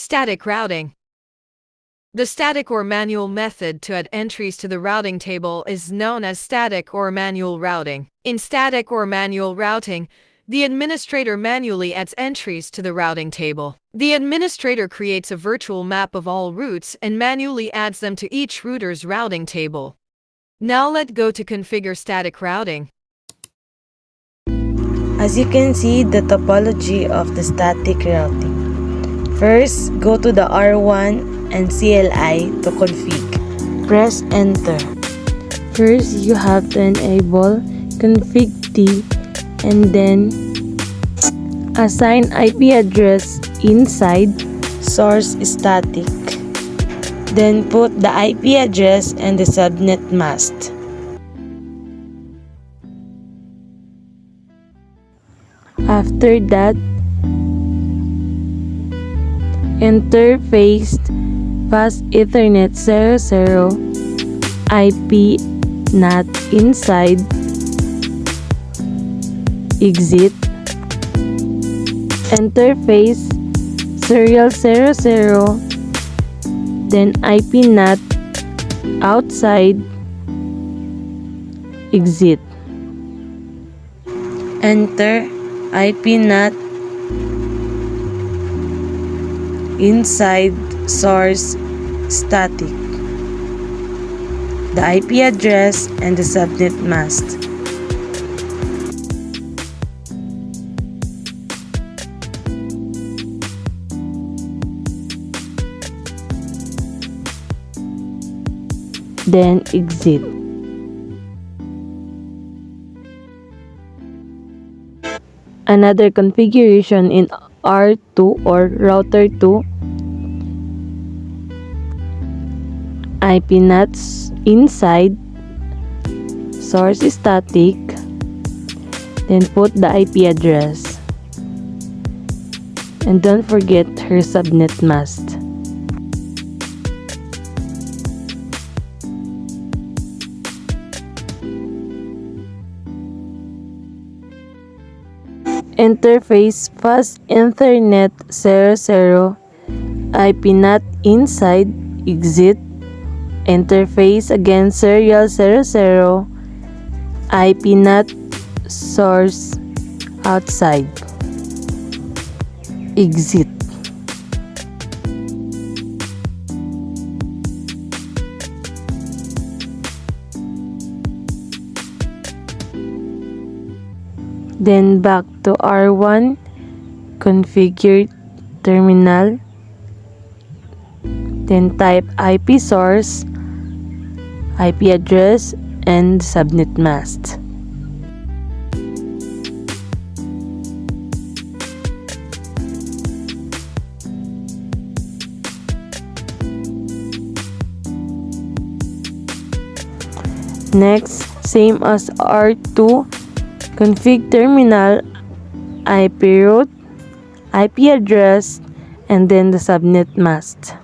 Static routing. The static or manual method to add entries to the routing table is known as static or manual routing. In static or manual routing, the administrator manually adds entries to the routing table. The administrator creates a virtual map of all routes and manually adds them to each router's routing table. Now let's go to configure static routing. As you can see the topology of the static routing. First, go to the R1 and CLI to config. Press enter. First, you have to enable config T and then assign IP address inside source static. Then put the IP address and the subnet mask. After that, interface fast Ethernet 00 IP NAT inside exit interface serial 00 then IP NAT outside exit enter IP NAT inside source static, the IP address and the subnet mask. Then exit. Another configuration in R2 or router 2, IP NATs inside source static, then put the IP address and don't forget her subnet mask. Interface fast Ethernet 00 IP NAT inside exit interface again serial 00 IP NAT source outside exit. Then back to R1, configure terminal, then type IP source, IP address, and subnet mask. Next, same as R2, config terminal, IP route, IP address, and then the subnet mask.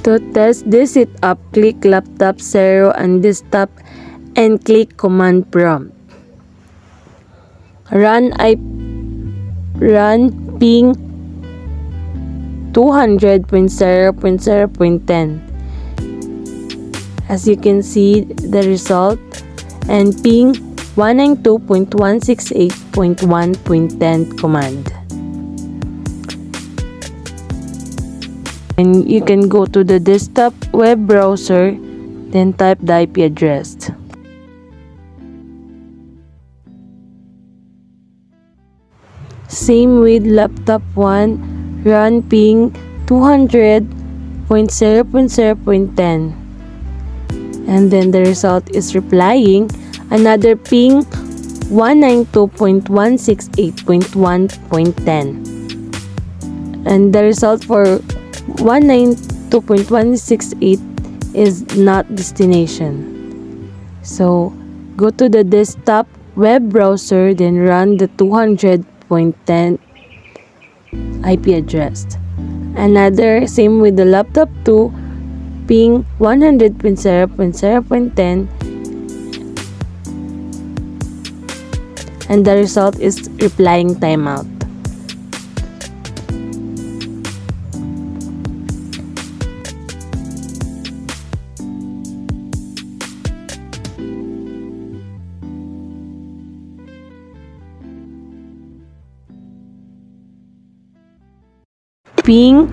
To test this setup, click laptop 0 and desktop and click command prompt. Run ping 200.0.0.10. As you can see the result, and ping 192.168.1.10 command. And you can go to the desktop web browser, then type the IP address. Same with laptop 1, run ping 200.0.0.10. And then the result is replying another ping 192.168.1.10. And the result for 192.168 is not destination. So, go to the desktop web browser, then run the 200.10 IP address. Another, same with the laptop 2, ping 100.0.0.10, and the result is replying timeout. Ping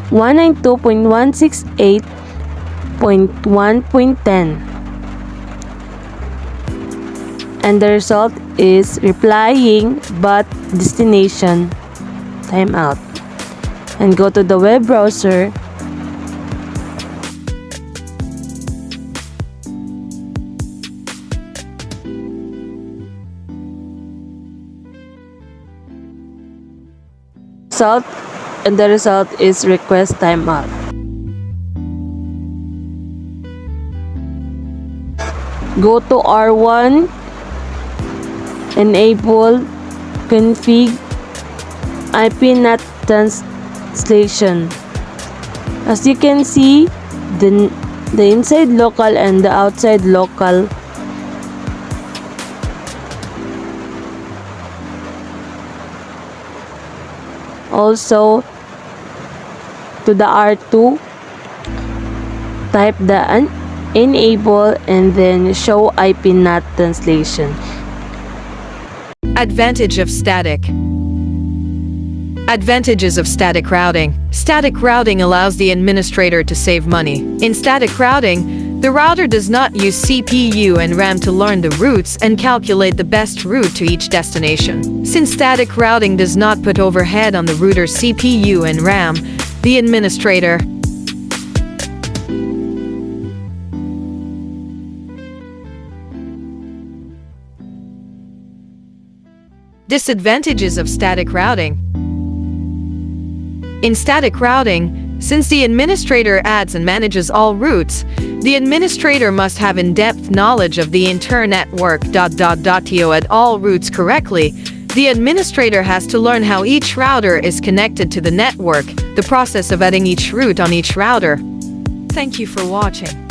192.168.1.10, and the result is replying but destination timeout. And go to the web browser, result, and the result is request timeout. Go to R1, enable config IP NAT translation. As you can see, the inside local and the outside local also. To the R2, type the enable and then show IP NAT translation. Advantage of static. Advantages of static routing. Static routing allows the administrator to save money. In static routing, the router does not use CPU and RAM to learn the routes and calculate the best route to each destination. Since static routing does not put overhead on the router's CPU and RAM, the administrator Disadvantages of static routing. In static routing, since the administrator adds and manages all routes, the administrator must have in-depth knowledge of the internetwork.to add all routes correctly. The administrator has to learn how each router is connected to the network, the process of adding each route on each router. Thank you for watching.